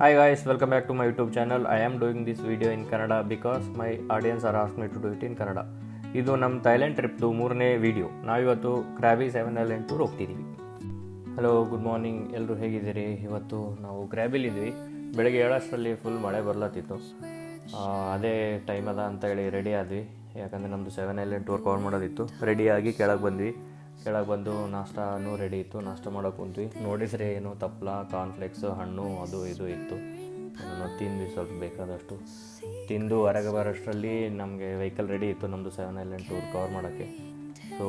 Hi guys, welcome back to my YouTube channel. I am doing this video in Kannada because my audience are asked me to do it in Kannada. ಇದು ನಮ್ಮ Thailand ಟ್ರಿಪ್ದು 3ನೇ video. ನಾವಿವತ್ತು Krabi 7 island tour ಹೋಗ್ತಿದ್ದೀವಿ. Hello, good morning, ಎಲ್ಲರೂ ಹೇಗಿದ್ದೀರಿ? ಇವತ್ತು ನಾವು ಕ್ರಾಬಿಲಿದ್ವಿ. ಬೆಳಗ್ಗೆ 7 ಫುಲ್ ಮಳೆ ಬರ್ಲತ್ತಿತ್ತು. ಅದೇ ಟೈಮ್ ಅದ ಅಂತ ಹೇಳಿ ರೆಡಿ ಆದ್ವಿ. ಯಾಕಂದರೆ ನಮ್ಮದು 7 ಐಲ್ಯಾಂಡ್ ಟೂರ್ ಕವರ್ ಮಾಡೋದಿತ್ತು. ರೆಡಿಯಾಗಿ ಕೆಳಗೆ ಬಂದ್ವಿ. ಕೆಳಗೆ ಬಂದು ನಾಷ್ಟಾನೂ ರೆಡಿ ಇತ್ತು. ನಾಷ್ಟ ಮಾಡೋಕೆ ಕುಂತ್ವಿ. ನೋಡಿದರೆ ಏನು ತಪ್ಪಲ, ಕಾರ್ನ್ಫ್ಲೆಕ್ಸ್, ಹಣ್ಣು ಅದು ಇದು ಇತ್ತು. ನಾವು ತಿಂದ್ವಿ ಸ್ವಲ್ಪ ಬೇಕಾದಷ್ಟು. ತಿಂದು ಹೊರಗೆ ಬರೋಷ್ಟರಲ್ಲಿ ನಮಗೆ ವೆಹಿಕಲ್ ರೆಡಿ ಇತ್ತು ನಮ್ಮದು 7 ಐಲ್ಯಾಂಡ್ ಟೂರ್ ಕವರ್ ಮಾಡೋಕ್ಕೆ. ಸೊ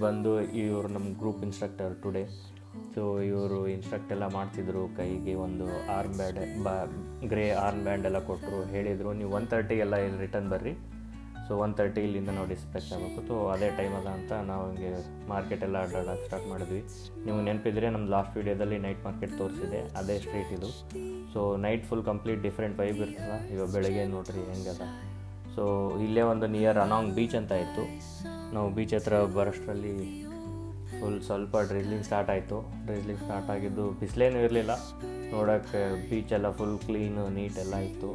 ಬಂದು ಇವರು ನಮ್ಮ ಗ್ರೂಪ್ ಇನ್ಸ್ಟ್ರಕ್ಟರ್ ಟುಡೇ. ಸೊ ಇವರು ಇನ್ಸ್ಟ್ರಕ್ಟ್ ಎಲ್ಲ ಮಾಡ್ತಿದ್ರು. ಕೈಗೆ ಒಂದು arm band, grey arm band ಎಲ್ಲ ಕೊಟ್ಟರು. ಹೇಳಿದರು ನೀವು 1:30 ಇಲ್ಲಿ ರಿಟರ್ನ್ ಬರ್ರಿ. ಸೊ 1:30 ಇಲ್ಲಿಂದ ನಾವು ಡಿಸ್ಪ್ಯಾಚ್ ಆಗಬೇಕು. ಸೊ ಅದೇ ಟೈಮ್ ಅದ ಅಂತ ನಾವು ಹಿಂಗೆ ಮಾರ್ಕೆಟೆಲ್ಲ ಅಡ್ಡಾಡೋಕೆ ಸ್ಟಾರ್ಟ್ ಮಾಡಿದ್ವಿ. ನೀವು ನೆನಪಿದ್ರೆ ನಮ್ಮ ಲಾಸ್ಟ್ ವೀಡಿಯೋದಲ್ಲಿ ನೈಟ್ ಮಾರ್ಕೆಟ್ ತೋರಿಸಿದೆ, ಅದೇ ಸ್ಟ್ರೀಟ್ ಇದು. So night full complete different vibe ಇರ್ತದೆ. ಇವಾಗ ಬೆಳಗ್ಗೆ ನೋಡ್ರಿ ಹೆಂಗದ. ಸೊ ಇಲ್ಲೇ ಒಂದು ನಿಯರ್ ಅನಾಂಗ್ ಬೀಚ್ ಅಂತ ಇತ್ತು. ನಾವು ಬೀಚ್ ಹತ್ರ ಬರೋಷ್ಟರಲ್ಲಿ ಸ್ವಲ್ಪ ಡ್ರಿಸ್ಲಿಂಗ್ ಸ್ಟಾರ್ಟ್ ಆಯಿತು. ಡ್ರಿಸ್ಲಿಂಗ್ ಸ್ಟಾರ್ಟ್ ಆಗಿದ್ದು ಬಿಸಿಲೇನೂ ಇರಲಿಲ್ಲ. ನೋಡೋಕ್ಕೆ ಬೀಚೆಲ್ಲ ಫುಲ್ ಕ್ಲೀನು ನೀಟೆಲ್ಲ ಇತ್ತು.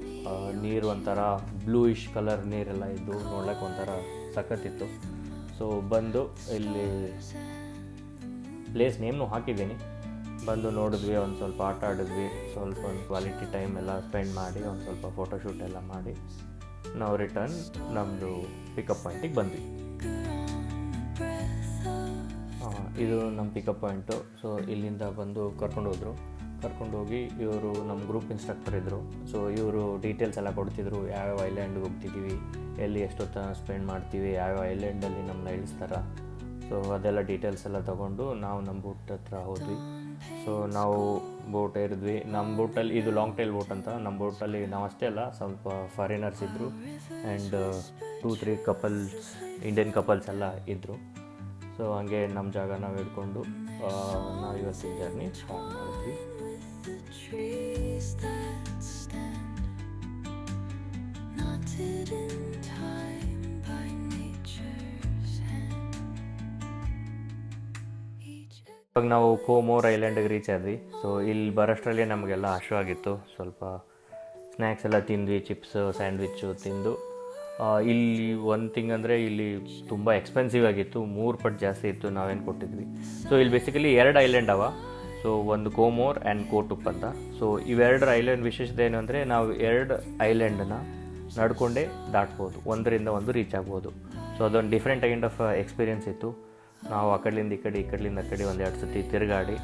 ನೀರು ಒಂಥರ ಬ್ಲೂಯಿಶ್ ಕಲರ್ ನೀರೆಲ್ಲ ಇದ್ದು ನೋಡೋಕ್ಕೆ ಒಂಥರ ಸಖತ್ತಿತ್ತು. ಸೊ ಬಂದು ಇಲ್ಲಿ ಪ್ಲೇಸ್ ನೇಮ್ನು ಹಾಕಿದ್ದೀನಿ. ಬಂದು ನೋಡಿದ್ವಿ, ಒಂದು ಸ್ವಲ್ಪ ಆಟ ಆಡಿದ್ವಿ, ಸ್ವಲ್ಪ ಒಂದು ಕ್ವಾಲಿಟಿ ಟೈಮ್ ಎಲ್ಲ ಸ್ಪೆಂಡ್ ಮಾಡಿ ಒಂದು ಸ್ವಲ್ಪ ಫೋಟೋಶೂಟ್ ಎಲ್ಲ ಮಾಡಿ ನಾವು ರಿಟರ್ನ್ ನಮ್ಮದು ಪಿಕಪ್ ಪಾಯಿಂಟಿಗೆ ಬಂದ್ವಿ. ಇದು ನಮ್ಮ ಪಿಕಪ್ ಪಾಯಿಂಟು. ಸೊ ಇಲ್ಲಿಂದ ಬಂದು ಕರ್ಕೊಂಡೋಗಿ ಇವರು ನಮ್ಮ ಗ್ರೂಪ್ ಇನ್ಸ್ಟ್ರಕ್ಟರ್ ಇದ್ದರು. ಸೊ ಇವರು ಡೀಟೇಲ್ಸ್ ಎಲ್ಲ ಕೊಡ್ತಿದ್ರು. ಯಾವ್ಯಾವ ಐಲ್ಯಾಂಡ್ಗೆ ಹೋಗ್ತಿದ್ದೀವಿ, ಎಲ್ಲಿ ಎಷ್ಟೊತ್ತು ಸ್ಪೆಂಡ್ ಮಾಡ್ತೀವಿ, ಯಾವ್ಯಾವ ಐಲ್ಯಾಂಡಲ್ಲಿ ನಮ್ಮನ್ನ ಇಳಿಸ್ತಾರೆ. ಸೊ ಅದೆಲ್ಲ ಡೀಟೇಲ್ಸ್ ಎಲ್ಲ ತೊಗೊಂಡು ನಾವು ನಮ್ಮ ಬೋಟ್ ಹತ್ರ ಹೋದ್ವಿ. ಸೊ ನಾವು ಬೋಟ್ ಏರಿದ್ವಿ. ನಮ್ಮ ಬೋಟಲ್ಲಿ ಇದು ಲಾಂಗ್ ಟೈಲ್ ಬೋಟ್ ಅಂತ. ನಮ್ಮ ಬೋಟಲ್ಲಿ ನಾವು ಅಷ್ಟೇ ಅಲ್ಲ, ಸ್ವಲ್ಪ ಫಾರಿನರ್ಸ್ ಇದ್ದರು ಆ್ಯಂಡ್ 2-3 ಕಪಲ್ಸ್, ಇಂಡಿಯನ್ ಕಪಲ್ಸ್ ಎಲ್ಲ ಇದ್ದರು. ಸೊ ಹಂಗೆ ನಮ್ಮ ಜಾಗ ನಾವು ಹಿಡ್ಕೊಂಡು ನಾವು ಇವತ್ತಿನ ಜರ್ನಿ ಸ್ಟಾರ್ಟ್ ಮಾಡಿದ್ವಿ. ಇವಾಗ ನಾವು ಕೋಮೋರ್ ಐಲ್ಯಾಂಡಿಗೆ ರೀಚ್ ಆದ್ವಿ. ಸೊ ಇಲ್ಲಿ ಬರೋಷ್ಟರಲ್ಲಿ ನಮಗೆಲ್ಲ ಹಸಿವಾಗಿತ್ತು. ಸ್ವಲ್ಪ ಸ್ನ್ಯಾಕ್ಸ್ ಎಲ್ಲ ತಿಂದ್ವಿ, ಚಿಪ್ಸು, ಸ್ಯಾಂಡ್ವಿಚ್ಚು ತಿಂದು. ಇಲ್ಲಿ ಒಂದು ಥಿಂಗ್ ಅಂದರೆ ಇಲ್ಲಿ ತುಂಬ ಎಕ್ಸ್ಪೆನ್ಸಿವ್ ಆಗಿತ್ತು. 3 ಪಟ್ಟು ಜಾಸ್ತಿ ಇತ್ತು ನಾವೇನು ಕೊಟ್ಟಿದ್ವಿ. ಸೊ ಇಲ್ಲಿ ಬೇಸಿಕಲಿ 2 ಐಲ್ಯಾಂಡ್ ಅವ. ಸೊ ಒಂದು ಕೋಮೋರ್ ಆ್ಯಂಡ್ ಕೋಟುಪ್ ಅಂತ. ಸೊ ಇವೆರಡರ ಐಲ್ಯಾಂಡ್ ವಿಶೇಷತೆ ಏನು ಅಂದರೆ ನಾವು 2 ಐಲ್ಯಾಂಡನ್ನು ನಡ್ಕೊಂಡೇ ದಾಟ್ಬೋದು, ಒಂದರಿಂದ ಒಂದು ರೀಚ್ ಆಗ್ಬೋದು. ಸೊ ಅದೊಂದು ಡಿಫ್ರೆಂಟ್ ಕೈಂಡ್ ಆಫ್ ಎಕ್ಸ್ಪೀರಿಯೆನ್ಸ್ ಇತ್ತು. ನಾವು ಆ ಕಡೆಯಿಂದ ಈ ಕಡೆಯಿಂದ ಆ ಕಡೆ 1-2 ಸತಿ ತಿರುಗಾಡಿ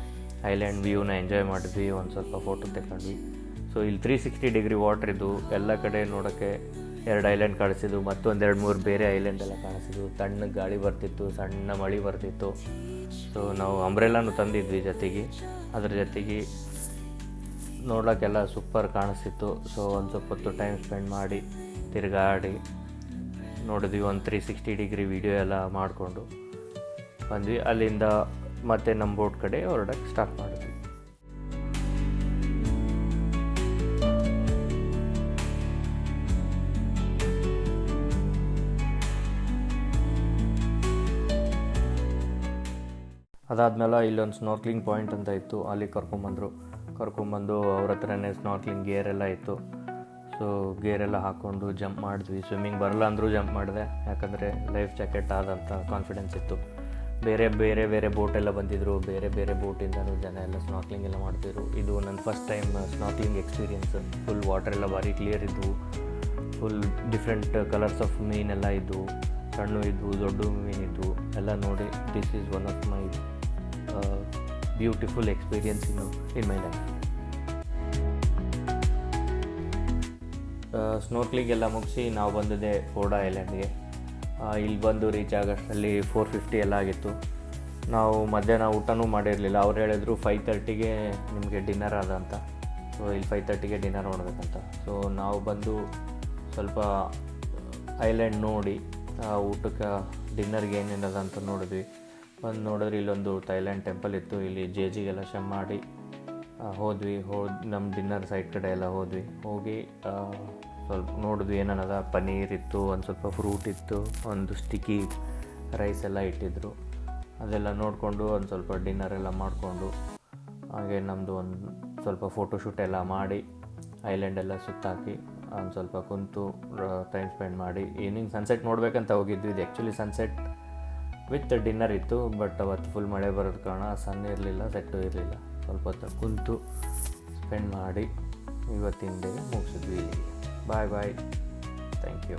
ಐಲ್ಯಾಂಡ್ ವ್ಯೂನ ಎಂಜಾಯ್ ಮಾಡಿದ್ವಿ. ಒಂದು ಸ್ವಲ್ಪ ಫೋಟೋ ತೆಗೊಂಡ್ವಿ. ಸೊ ಇಲ್ಲಿ 360 ಡಿಗ್ರಿ ವಾಟರ್ ಇದ್ದು ಎಲ್ಲ ಕಡೆ ನೋಡೋಕ್ಕೆ 2 ಐಲ್ಯಾಂಡ್ ಕಾಣಿಸಿದ್ದು. ಮತ್ತೊಂದು 2-3 ಬೇರೆ ಐಲ್ಯಾಂಡ್ ಎಲ್ಲ ಕಾಣಿಸಿದ್ದು. ತಣ್ಣಗೆ ಗಾಳಿ ಬರ್ತಿತ್ತು, ಸಣ್ಣ ಮಳೆ ಬರ್ತಿತ್ತು. ಸೊ ನಾವು ಅಂಬ್ರೆಲ್ಲಾನು ತಂದಿದ್ವಿ ಜೊತೆಗೆ. ಅದ್ರ ಜೊತೆಗೆ ನೋಡೋಕ್ಕೆಲ್ಲ ಸೂಪರ್ ಕಾಣಿಸ್ತಿತ್ತು. ಸೊ ಒಂದು ಸ್ವಲ್ಪ ಹೊತ್ತು ಟೈಮ್ ಸ್ಪೆಂಡ್ ಮಾಡಿ ತಿರುಗಾಡಿ ನೋಡಿದ್ವಿ. ಒಂದು 360 ಡಿಗ್ರಿ ವಿಡಿಯೋ ಎಲ್ಲ ಮಾಡಿಕೊಂಡು ಬಂದ್ವಿ. ಅಲ್ಲಿಂದ ಮತ್ತೆ ನಮ್ಮ ಬೋಟ್ ಕಡೆ ಹೊರಡಕ್ಕೆ ಸ್ಟಾರ್ಟ್ ಮಾಡಿದ್ವಿ. ಅದಾದಮೇಲೆ ಇಲ್ಲೊಂದು ಸ್ನಾರ್ಕ್ಲಿಂಗ್ ಪಾಯಿಂಟ್ ಅಂತ ಇತ್ತು, ಅಲ್ಲಿ ಕರ್ಕೊಂಬಂದು ಅವ್ರ ಹತ್ರನೇ ಸ್ನಾರ್ಕ್ಲಿಂಗ್ ಗೇರ್ ಎಲ್ಲ ಇತ್ತು. ಸೊ ಗೇರೆಲ್ಲ ಹಾಕ್ಕೊಂಡು ಜಂಪ್ ಮಾಡಿದ್ವಿ. ಸ್ವಿಮ್ಮಿಂಗ್ ಬರಲ್ಲ ಅಂದರೂ ಜಂಪ್ ಮಾಡಿದೆ, ಯಾಕಂದರೆ ಲೈಫ್ ಜಾಕೆಟ್ ಆದಂಥ ಕಾನ್ಫಿಡೆನ್ಸ್ ಇತ್ತು. ಬೇರೆ ಬೋಟೆಲ್ಲ ಬಂದಿದ್ದರು. ಬೇರೆ ಬೋಟಿಂದನೂ ಜನ ಎಲ್ಲ ಸ್ನಾರ್ಕ್ಲಿಂಗ್ ಎಲ್ಲ ಮಾಡ್ತಿದ್ರು. ಇದು ನನ್ನ first time snorkelling experience. Full water ಎಲ್ಲ ಭಾರಿ ಕ್ಲಿಯರ್ ಇದ್ದವು. ಫುಲ್ ಡಿಫ್ರೆಂಟ್ ಕಲರ್ಸ್ ಆಫ್ ಮೀನೆಲ್ಲ ಇದ್ದವು. ಸಣ್ಣ ಇದ್ವು, ದೊಡ್ಡ ಮೀನಿದ್ವು ಎಲ್ಲ ನೋಡಿ. This is one of my beautiful experience in my life. Snorkelling ಎಲ್ಲ ಮುಗಿಸಿ ನಾವು ಬಂದಿದ್ದೆ ಫೋರ್ಡಾ ಐಲ್ಯಾಂಡ್ಗೆ. ಇಲ್ಲಿ ಬಂದು ರೀಚ್ ಆಗೋಷ್ಟರಲ್ಲಿ 4:50 ಎಲ್ಲ ಆಗಿತ್ತು. ನಾವು ಮಧ್ಯಾಹ್ನ ಊಟನೂ ಮಾಡಿರಲಿಲ್ಲ. ಅವ್ರು ಹೇಳಿದ್ರು 5:30ಗೆ ನಿಮಗೆ ಡಿನ್ನರ್ ಅದ ಅಂತ. ಸೊ ಇಲ್ಲಿ 5:30ಗೆ ಡಿನ್ನರ್ ಮಾಡಬೇಕಂತ. ಸೊ ನಾವು ಬಂದು ಸ್ವಲ್ಪ ಐಲ್ಯಾಂಡ್ ನೋಡಿ ಊಟಕ್ಕೆ ಡಿನ್ನರ್ಗೆ ಏನೇನದ ಅಂತ ನೋಡಿದ್ವಿ. ನೋಡಿದ್ರೆ ಇಲ್ಲೊಂದು ಥೈಲ್ಯಾಂಡ್ ಟೆಂಪಲ್ ಇತ್ತು. ಇಲ್ಲಿ ಜೇಜಿಗೆಲ್ಲ ಶಮ್ ಮಾಡಿ ಹೋದ್ವಿ. ನಮ್ಮ ಡಿನ್ನರ್ ಸೈಡ್ ಕಡೆ ಎಲ್ಲ ಹೋಗಿ ಸ್ವಲ್ಪ ನೋಡಿದ್ವಿ ಏನನ್ನದ. ಪನ್ನೀರ್ ಇತ್ತು, ಒಂದು ಸ್ವಲ್ಪ ಫ್ರೂಟ್ ಇತ್ತು, ಒಂದು ಸ್ಟಿಕ್ಕಿ ರೈಸ್ ಎಲ್ಲ ಇಟ್ಟಿದ್ರು. ಅದೆಲ್ಲ ನೋಡಿಕೊಂಡು ಒಂದು ಸ್ವಲ್ಪ ಡಿನ್ನರ್ ಎಲ್ಲ ಮಾಡಿಕೊಂಡು ಹಾಗೆ ನಮ್ಮದು ಒಂದು ಸ್ವಲ್ಪ ಫೋಟೋಶೂಟ್ ಎಲ್ಲ ಮಾಡಿ ಐಲ್ಯಾಂಡ್ ಎಲ್ಲ ಸುತ್ತಾಕಿ ಒಂದು ಸ್ವಲ್ಪ ಕುಂತು ಟೈಮ್ ಸ್ಪೆಂಡ್ ಮಾಡಿ ಈವ್ನಿಂಗ್ ಸನ್ಸೆಟ್ ನೋಡಬೇಕಂತ ಹೋಗಿದ್ವಿ. ಇದು ಆ್ಯಕ್ಚುಲಿ ಸನ್ಸೆಟ್ ವಿತ್ ಡಿನ್ನರ್ ಇತ್ತು, ಬಟ್ ಅವತ್ತು ಫುಲ್ ಮಳೆ ಬರೋದು ಕಾರಣ ಸನ್ ಇರಲಿಲ್ಲ, ಸೆಟ್ಟು ಇರಲಿಲ್ಲ. ಸ್ವಲ್ಪ ಹೊತ್ತು ಕುಂತು ಸ್ಪೆಂಡ್ ಮಾಡಿ ಇವತ್ತಿನ ಡೇ ಮುಗಿಸಿದ್ವಿ ಇಲ್ಲಿಗೆ. ಬಾಯ್ ಬಾಯ್, ಥ್ಯಾಂಕ್ ಯು.